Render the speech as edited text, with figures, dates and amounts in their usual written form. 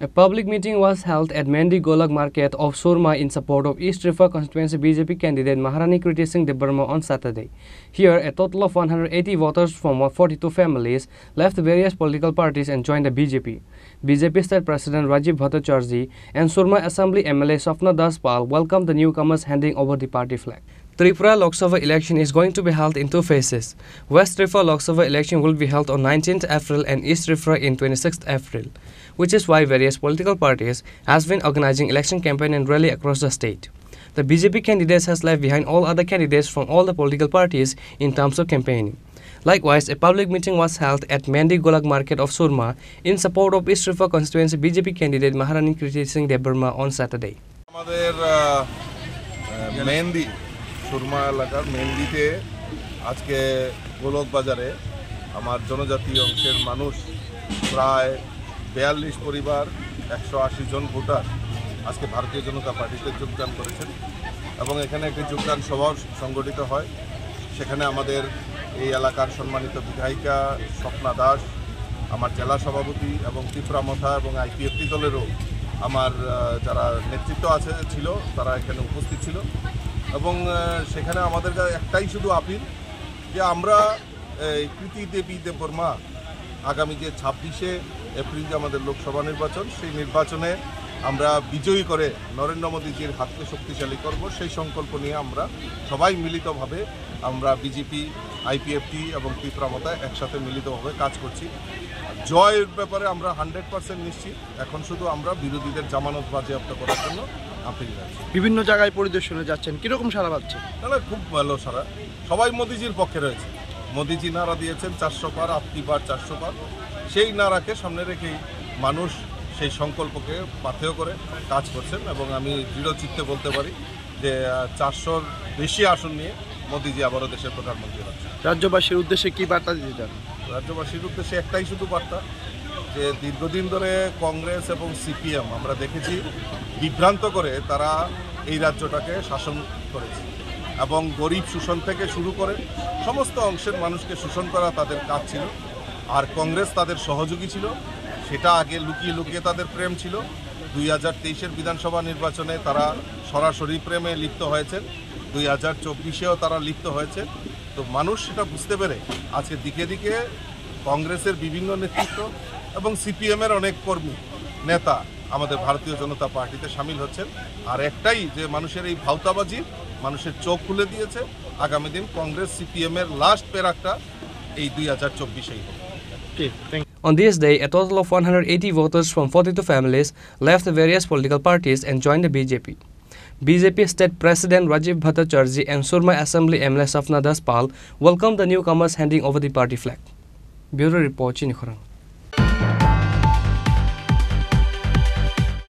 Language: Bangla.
A public meeting was held at Mandi Golak Market of Surma in support of East River constituency BJP candidate Maharani Kriti Singh Debarma on Saturday. Here, a total of 180 voters from 42 families left various political parties and joined the BJP. BJP State President Rajiv Bhattacharjee and Surma Assembly MLA Swapna Das Pal welcomed the newcomers handing over the party flag. Tripura Lok Sabha election is going to be held in two phases. West Tripura Lok Sabha election will be held on 19th April and East Tripura in 26th April, which is why various political parties has been organizing election campaign and rally across the state. The BJP candidates has left behind all other candidates from all the political parties in terms of campaigning. Likewise, a public meeting was held at Mandi Golak Market of Surma in support of East Tripura constituency BJP candidate Maharani Kriti Singh Debarma on Saturday. Surma এলাকার মেন্দিতে আজকে গোলক বাজারে আমার জনজাতীয় অংশের মানুষ প্রায় 42 পরিবার 180 জন ভোটার আজকে ভারতীয় জনতা পার্টিতে যোগদান করেছেন এবং এখানে একটি যোগদান সভা সংগঠিত হয়। সেখানে আমাদের এই এলাকার সম্মানিত বিধায়িকা স্বপ্না দাস, আমার জেলা সভাপতি এবং ত্রিপুরা মথা এবং আইপিএফটি দলেরও আমার যারা নেতৃত্ব ছিল তারা এখানে উপস্থিত ছিল এবং সেখানে আমাদের একটাই শুধু আপিল যে আমরা কৃতি দেবী দেববর্মা আগামী যে 26শে এপ্রিল যে আমাদের লোকসভা নির্বাচন, সেই নির্বাচনে আমরা বিজয়ী করে নরেন্দ্র মোদীজির হাতকে শক্তিশালী করব, সেই সংকল্প নিয়ে আমরা সবাই মিলিতভাবে আমরা বিজেপি, আইপিএফটি এবং ত্রিপুরা মথা একসাথে মিলিতভাবে কাজ করছি। জয়ের ব্যাপারে আমরা 100% নিশ্চিত। এখন শুধু আমরা বিরোধীদের জামানত বাজেয়াপ্ত করার জন্য আপিল যাচ্ছি। বিভিন্ন জায়গায় পরিদর্শনে যাচ্ছেন, কিরকম সাড়া পাচ্ছে? তাহলে খুব ভালো সাড়া, সবাই মোদিজির পক্ষে রয়েছে। মোদিজি নারা দিয়েছেন 400 পার, আপনি পার 400 পার, সেই নারাকে সামনে রেখেই মানুষ সেই সংকল্পকে পাথেয় করে কাজ করছেন এবং আমি দৃঢ় চিত্তে বলতে পারি যে 400-র বেশি আসন নিয়ে মোদিজি আবারও দেশের প্রধানমন্ত্রী হচ্ছেন। রাজ্যবাসীর উদ্দেশ্যে কি বার্তা দিতে চান? রাজ্যবাসীর উদ্দেশ্যে একটাই শুধু বার্তা যে দীর্ঘদিন ধরে কংগ্রেস এবং সিপিএম আমরা দেখেছি বিভ্রান্ত করে তারা এই রাজ্যটাকে শাসন করেছে এবং গরিব শোষণ থেকে শুরু করে সমস্ত অংশের মানুষকে শোষণ করা তাদের কাজ ছিল। আর কংগ্রেস তাদের সহযোগী ছিল, সেটা আগে লুকিয়ে লুকিয়ে তাদের প্রেম ছিল। 2023-এর বিধানসভা নির্বাচনে তারা সরাসরি প্রেমে লিপ্ত হয়েছেন, 2024-এও তারা লিপ্ত হয়েছে। তো মানুষ সেটা বুঝতে পেরে আজকে দিকে দিকে কংগ্রেসের বিভিন্ন নেতৃত্ব এবং সিপিএমের অনেক কর্মী নেতা আমাদের ভারতীয় জনতা পার্টিতে সামিল হচ্ছেন। আর একটাই যে মানুষের এই ভাওতাবাজি মানুষের চোখ খুলে দিয়েছে, আগামী দিন কংগ্রেস সিপিএমের লাস্ট পেরাকটা এই 2024-এই হবে। On this day, a total of 180 voters from 42 families left the various political parties and joined the BJP. BJP State President Rajiv Bhattacharjee and Surma Assembly MLA Swapna Das Pal welcomed the newcomers handing over the party flag. Bureau Report, Chinikhorang.